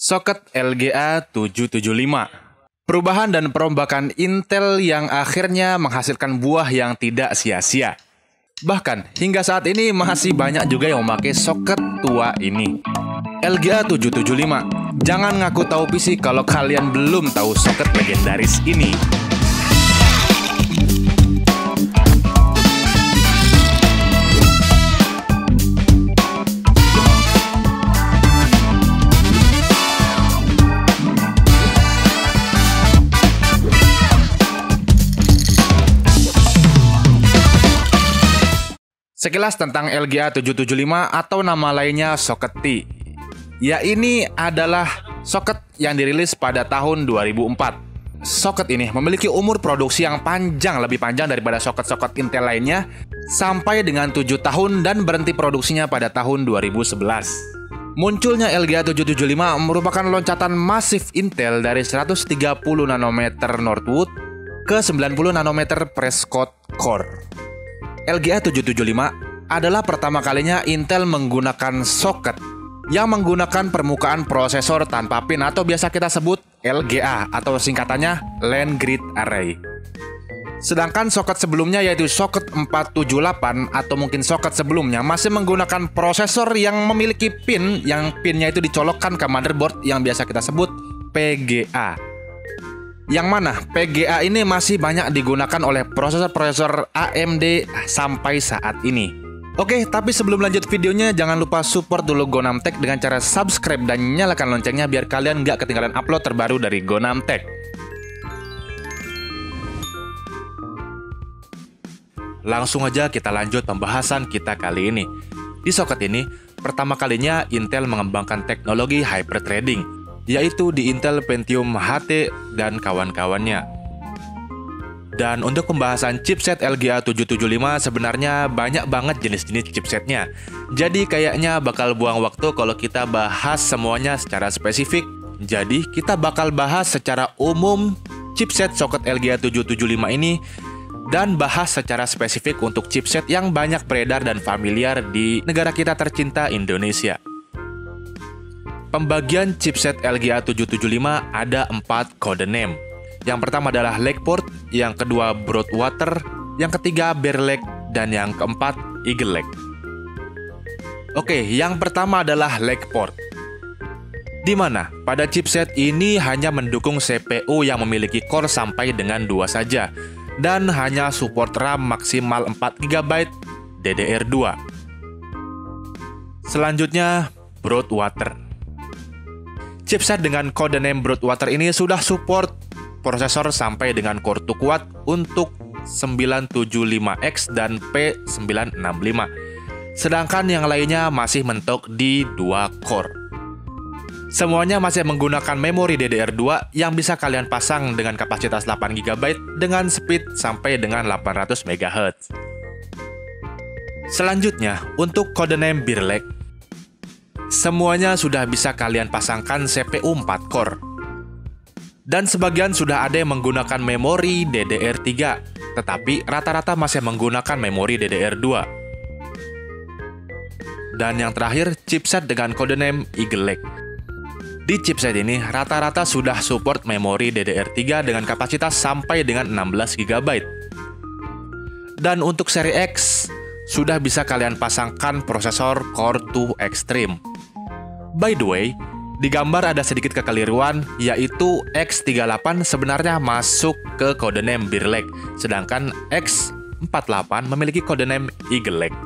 Soket LGA 775. Perubahan dan perombakan Intel yang akhirnya menghasilkan buah yang tidak sia-sia. Bahkan, hingga saat ini masih banyak juga yang memakai soket tua ini. LGA 775. Jangan ngaku tahu PC kalau kalian belum tahu soket legendaris ini. Sekilas tentang LGA 775 atau nama lainnya soket T. Ya, ini adalah soket yang dirilis pada tahun 2004. Soket ini memiliki umur produksi yang lebih panjang daripada soket-soket Intel lainnya, sampai dengan 7 tahun dan berhenti produksinya pada tahun 2011. Munculnya LGA 775 merupakan loncatan masif Intel dari 130 nanometer Northwood ke 90 nanometer Prescott Core. LGA 775 adalah pertama kalinya Intel menggunakan soket yang menggunakan permukaan prosesor tanpa pin atau biasa kita sebut LGA atau singkatannya Land Grid Array. Sedangkan soket sebelumnya yaitu soket 478 atau mungkin soket sebelumnya masih menggunakan prosesor yang memiliki pin yang pinnya itu dicolokkan ke motherboard yang biasa kita sebut PGA. Yang mana PGA ini masih banyak digunakan oleh prosesor-prosesor AMD sampai saat ini. Oke, tapi sebelum lanjut videonya, jangan lupa support dulu GoNamTech dengan cara subscribe dan nyalakan loncengnya biar kalian nggak ketinggalan upload terbaru dari GoNamTech. Langsung aja kita lanjut pembahasan kita kali ini. Di soket ini, pertama kalinya Intel mengembangkan teknologi hyperthreading, yaitu di Intel Pentium HT dan kawan-kawannya. Dan untuk pembahasan chipset LGA 775 sebenarnya banyak banget jenis-jenis chipsetnya. Jadi kayaknya bakal buang waktu kalau kita bahas semuanya secara spesifik. Jadi kita bakal bahas secara umum chipset soket LGA 775 ini dan bahas secara spesifik untuk chipset yang banyak beredar dan familiar di negara kita tercinta Indonesia. Pembagian chipset LGA 775 ada 4 kode name. Yang pertama adalah Lakeport, yang kedua Broadwater, yang ketiga Bear Lake, dan yang keempat Eagle Lake. Oke, yang pertama adalah Lakeport. Di mana pada chipset ini hanya mendukung CPU yang memiliki core sampai dengan 2 saja dan hanya support RAM maksimal 4 GB DDR2. Selanjutnya Broadwater. Chipset dengan kode name Broadwater ini sudah support prosesor sampai dengan core 2 kuat untuk 975X dan P965. Sedangkan yang lainnya masih mentok di 2 core. Semuanya masih menggunakan memori DDR2 yang bisa kalian pasang dengan kapasitas 8 GB dengan speed sampai dengan 800 MHz. Selanjutnya, untuk kode name Bear Lake, semuanya sudah bisa kalian pasangkan CPU 4 core. Dan sebagian sudah ada yang menggunakan memori DDR3, tetapi rata-rata masih menggunakan memori DDR2. Dan yang terakhir, chipset dengan kode name Eagle Lake. Di chipset ini, rata-rata sudah support memori DDR3 dengan kapasitas sampai dengan 16 GB. Dan untuk seri X, sudah bisa kalian pasangkan prosesor Core 2 Extreme. By the way, di gambar ada sedikit kekeliruan, yaitu X38 sebenarnya masuk ke kode name Bear Lake, sedangkan X48 memiliki kode name Eagle Lake.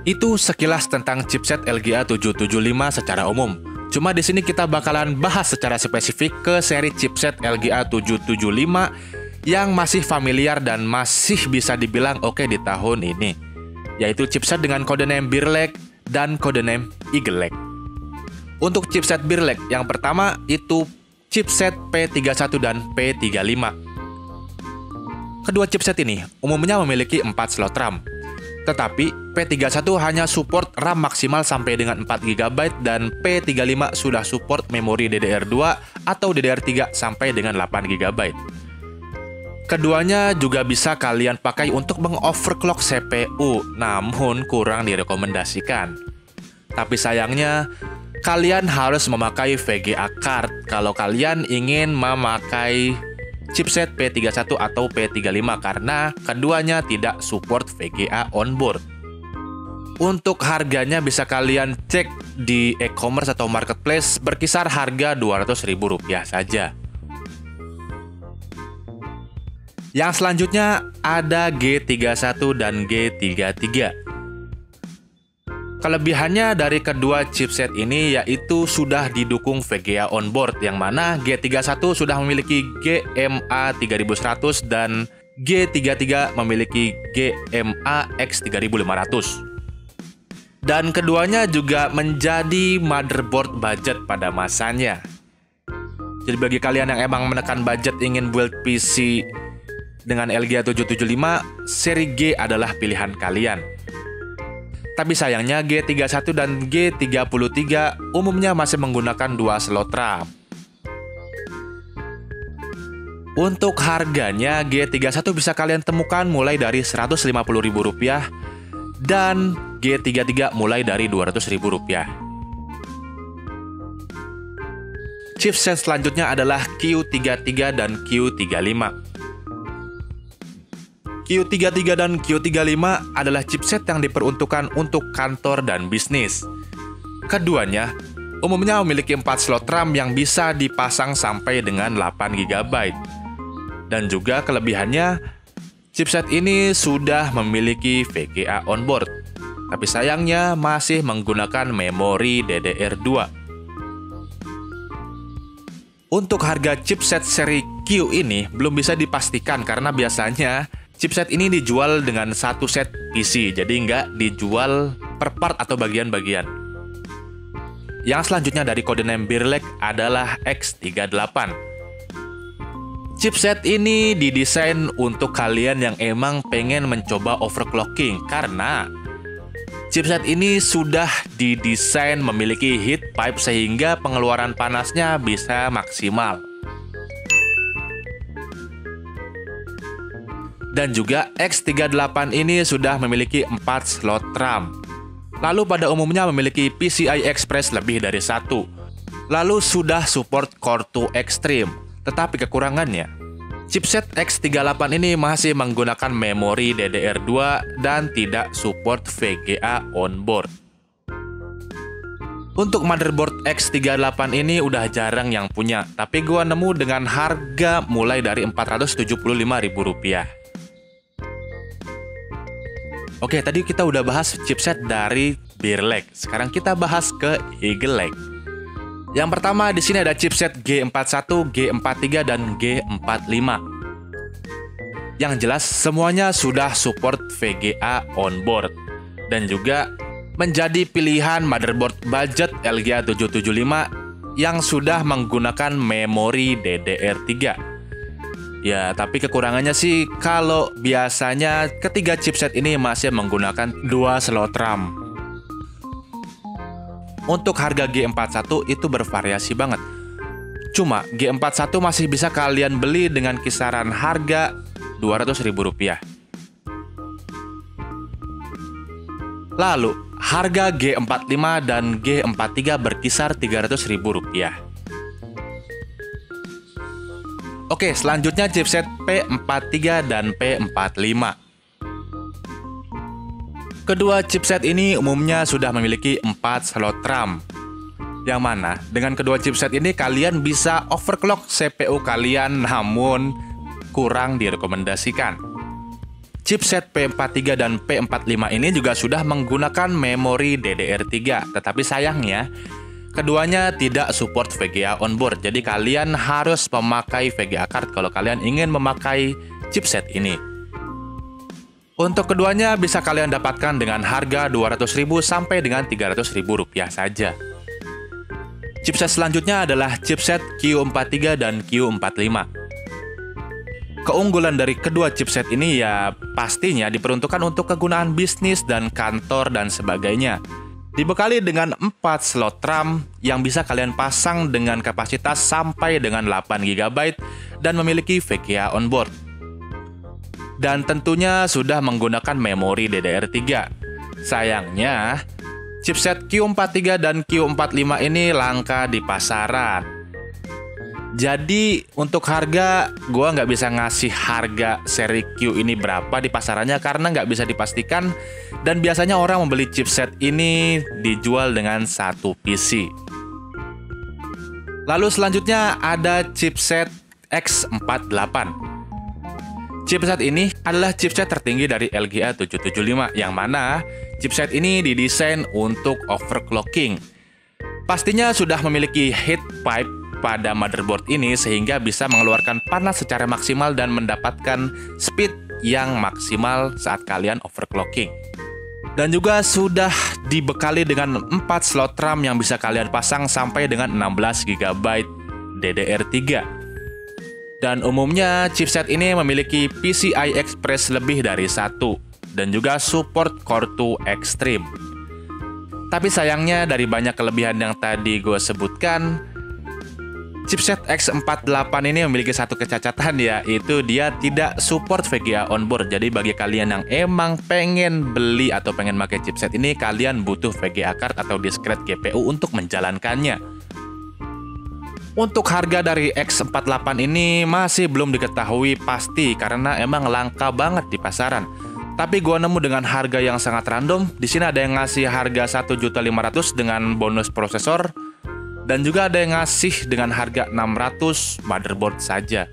Itu sekilas tentang chipset LGA 775 secara umum. Cuma di sini kita bakalan bahas secara spesifik ke seri chipset LGA 775 yang masih familiar dan masih bisa dibilang oke di tahun ini, yaitu chipset dengan kode name Bear Lake dan kode name Eagle Lake. Untuk chipset Bear Lake yang pertama itu chipset P31 dan P35. Kedua chipset ini umumnya memiliki 4 slot RAM. Tetapi P31 hanya support RAM maksimal sampai dengan 4 GB dan P35 sudah support memori DDR2 atau DDR3 sampai dengan 8 GB. Keduanya juga bisa kalian pakai untuk mengoverclock CPU, namun kurang direkomendasikan. Tapi sayangnya, kalian harus memakai VGA card kalau kalian ingin memakai chipset P31 atau P35 karena keduanya tidak support VGA onboard. Untuk harganya bisa kalian cek di e-commerce atau marketplace berkisar harga Rp200.000 saja. Yang selanjutnya ada G31 dan G33. Kelebihannya dari kedua chipset ini yaitu sudah didukung VGA onboard, yang mana G31 sudah memiliki GMA 3100 dan G33 memiliki GMA X3500. Dan keduanya juga menjadi motherboard budget pada masanya. Jadi bagi kalian yang emang menekan budget ingin build PC dengan LGA 775, seri G adalah pilihan kalian. Tapi sayangnya G31 dan G33 umumnya masih menggunakan 2 slot RAM. Untuk harganya, G31 bisa kalian temukan mulai dari Rp150.000 dan G33 mulai dari Rp200.000. Chipset selanjutnya adalah Q33 dan Q35. Q33 dan Q35 adalah chipset yang diperuntukkan untuk kantor dan bisnis. Keduanya umumnya memiliki 4 slot RAM yang bisa dipasang sampai dengan 8 GB. Dan juga kelebihannya, chipset ini sudah memiliki VGA onboard. Tapi sayangnya masih menggunakan memori DDR2. Untuk harga chipset seri Q ini belum bisa dipastikan karena biasanya chipset ini dijual dengan satu set PC, jadi nggak dijual per part atau bagian-bagian. Yang selanjutnya dari codename Beerlek adalah X38. Chipset ini didesain untuk kalian yang emang pengen mencoba overclocking, karena chipset ini sudah didesain memiliki heat pipe sehingga pengeluaran panasnya bisa maksimal. Dan juga X38 ini sudah memiliki 4 slot RAM. Lalu pada umumnya memiliki PCI Express lebih dari 1. Lalu sudah support Core 2 Extreme. Tetapi kekurangannya, chipset X38 ini masih menggunakan memori DDR2 dan tidak support VGA onboard. Untuk motherboard X38 ini udah jarang yang punya, tapi gua nemu dengan harga mulai dari Rp475.000. Oke, tadi kita udah bahas chipset dari Beerlek. Sekarang kita bahas ke Eagle Lake. Yang pertama di sini ada chipset G41, G43 dan G45. Yang jelas semuanya sudah support VGA onboard dan juga menjadi pilihan motherboard budget LGA 775 yang sudah menggunakan memori DDR3. Ya, tapi kekurangannya sih kalau biasanya ketiga chipset ini masih menggunakan 2 slot RAM. Untuk harga G41 itu bervariasi banget. Cuma G41 masih bisa kalian beli dengan kisaran harga Rp200.000. Lalu, harga G45 dan G43 berkisar Rp300.000. Oke, selanjutnya chipset P43 dan P45. Kedua chipset ini umumnya sudah memiliki 4 slot RAM. Yang mana dengan kedua chipset ini kalian bisa overclock CPU kalian, namun kurang direkomendasikan. Chipset P43 dan P45 ini juga sudah menggunakan memori DDR3, tetapi sayangnya keduanya tidak support VGA onboard, jadi kalian harus memakai VGA card kalau kalian ingin memakai chipset ini. Untuk keduanya bisa kalian dapatkan dengan harga Rp200.000 sampai dengan Rp300.000 saja. Chipset selanjutnya adalah chipset Q43 dan Q45. Keunggulan dari kedua chipset ini ya pastinya diperuntukkan untuk kegunaan bisnis dan kantor dan sebagainya. Dibekali dengan 4 slot RAM yang bisa kalian pasang dengan kapasitas sampai dengan 8 GB dan memiliki VGA onboard. Dan tentunya sudah menggunakan memori DDR3. Sayangnya, chipset Q43 dan Q45 ini langka di pasaran. Jadi untuk harga, gue nggak bisa ngasih harga seri Q ini berapa di pasarannya karena nggak bisa dipastikan. Dan biasanya orang membeli chipset ini dijual dengan satu PC. Lalu selanjutnya ada chipset X48. Chipset ini adalah chipset tertinggi dari LGA 775, yang mana chipset ini didesain untuk overclocking. Pastinya sudah memiliki heat pipe pada motherboard ini sehingga bisa mengeluarkan panas secara maksimal dan mendapatkan speed yang maksimal saat kalian overclocking. Dan juga sudah dibekali dengan 4 slot RAM yang bisa kalian pasang sampai dengan 16 GB DDR3. Dan umumnya chipset ini memiliki PCI Express lebih dari 1 dan juga support Core 2 Extreme. Tapi sayangnya dari banyak kelebihan yang tadi gue sebutkan, chipset X48 ini memiliki satu kecacatan, yaitu dia tidak support VGA onboard. Jadi bagi kalian yang emang pengen beli atau pengen pakai chipset ini, kalian butuh VGA card atau discrete GPU untuk menjalankannya. Untuk harga dari X48 ini masih belum diketahui pasti karena emang langka banget di pasaran. Tapi gua nemu dengan harga yang sangat random. Di sini ada yang ngasih harga 1.500.000 dengan bonus prosesor dan juga ada yang ngasih dengan harga 600 motherboard saja.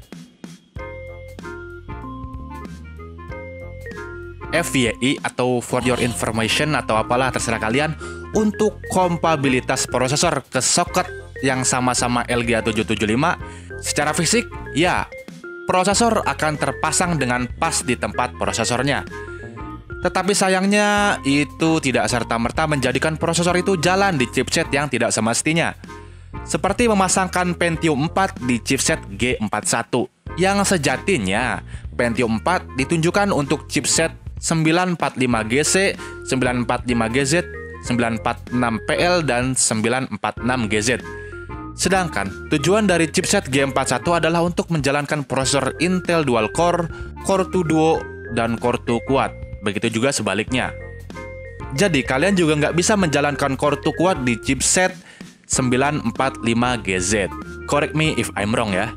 FYI atau for your information atau apalah terserah kalian, untuk kompatibilitas prosesor ke soket yang sama-sama LGA 775, secara fisik, ya, prosesor akan terpasang dengan pas di tempat prosesornya. Tetapi sayangnya, itu tidak serta-merta menjadikan prosesor itu jalan di chipset yang tidak semestinya. Seperti memasangkan Pentium 4 di chipset G41, yang sejatinya Pentium 4 ditunjukkan untuk chipset 945GC, 945GZ, 946PL, dan 946GZ. Sedangkan tujuan dari chipset G41 adalah untuk menjalankan prosesor Intel Dual Core, Core 2 Duo, dan Core 2 Quad. Begitu juga sebaliknya. Jadi kalian juga nggak bisa menjalankan Core 2 Quad di chipset 945GZ. Correct me if I'm wrong ya.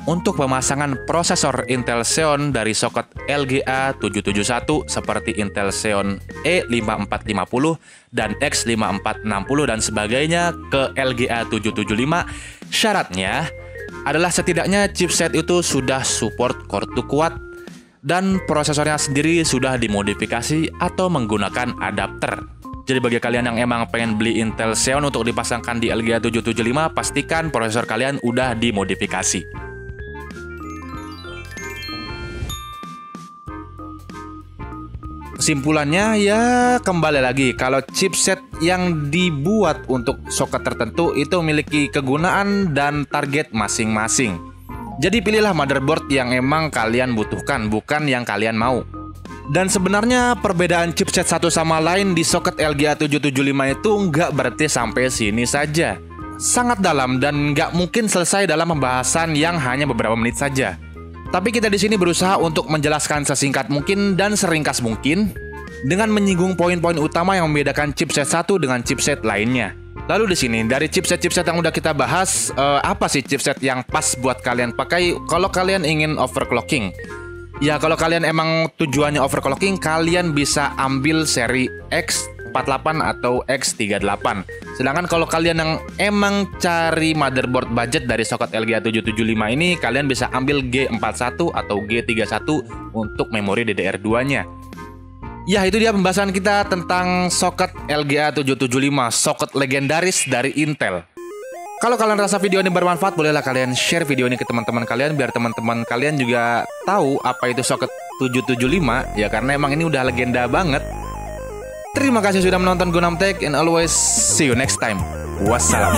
Untuk pemasangan prosesor Intel Xeon dari soket LGA 771 seperti Intel Xeon E5450 dan X5460 dan sebagainya ke LGA 775, syaratnya adalah setidaknya chipset itu sudah support Core 2 Quad dan prosesornya sendiri sudah dimodifikasi atau menggunakan adapter. Jadi bagi kalian yang emang pengen beli Intel Xeon untuk dipasangkan di LGA 775, pastikan prosesor kalian udah dimodifikasi. Kesimpulannya ya kembali lagi, kalau chipset yang dibuat untuk soket tertentu itu memiliki kegunaan dan target masing-masing. Jadi pilihlah motherboard yang emang kalian butuhkan, bukan yang kalian mau. Dan sebenarnya perbedaan chipset satu sama lain di soket LGA 775 itu nggak berarti sampai sini saja. Sangat dalam dan nggak mungkin selesai dalam pembahasan yang hanya beberapa menit saja. Tapi kita di sini berusaha untuk menjelaskan sesingkat mungkin dan seringkas mungkin dengan menyinggung poin-poin utama yang membedakan chipset satu dengan chipset lainnya. Lalu di sini dari chipset-chipset yang udah kita bahas, apa sih chipset yang pas buat kalian pakai kalau kalian ingin overclocking? Ya kalau kalian emang tujuannya overclocking, kalian bisa ambil seri X48 atau X38. Sedangkan kalau kalian yang emang cari motherboard budget dari soket LGA 775 ini, kalian bisa ambil G41 atau G31 untuk memori DDR2-nya. Ya, itu dia pembahasan kita tentang soket LGA 775, soket legendaris dari Intel. Kalau kalian rasa video ini bermanfaat, bolehlah kalian share video ini ke teman-teman kalian biar teman-teman kalian juga tahu apa itu soket 775 ya, karena emang ini udah legenda banget. Terima kasih sudah menonton Gunam Tech and always see you next time. Wassalam.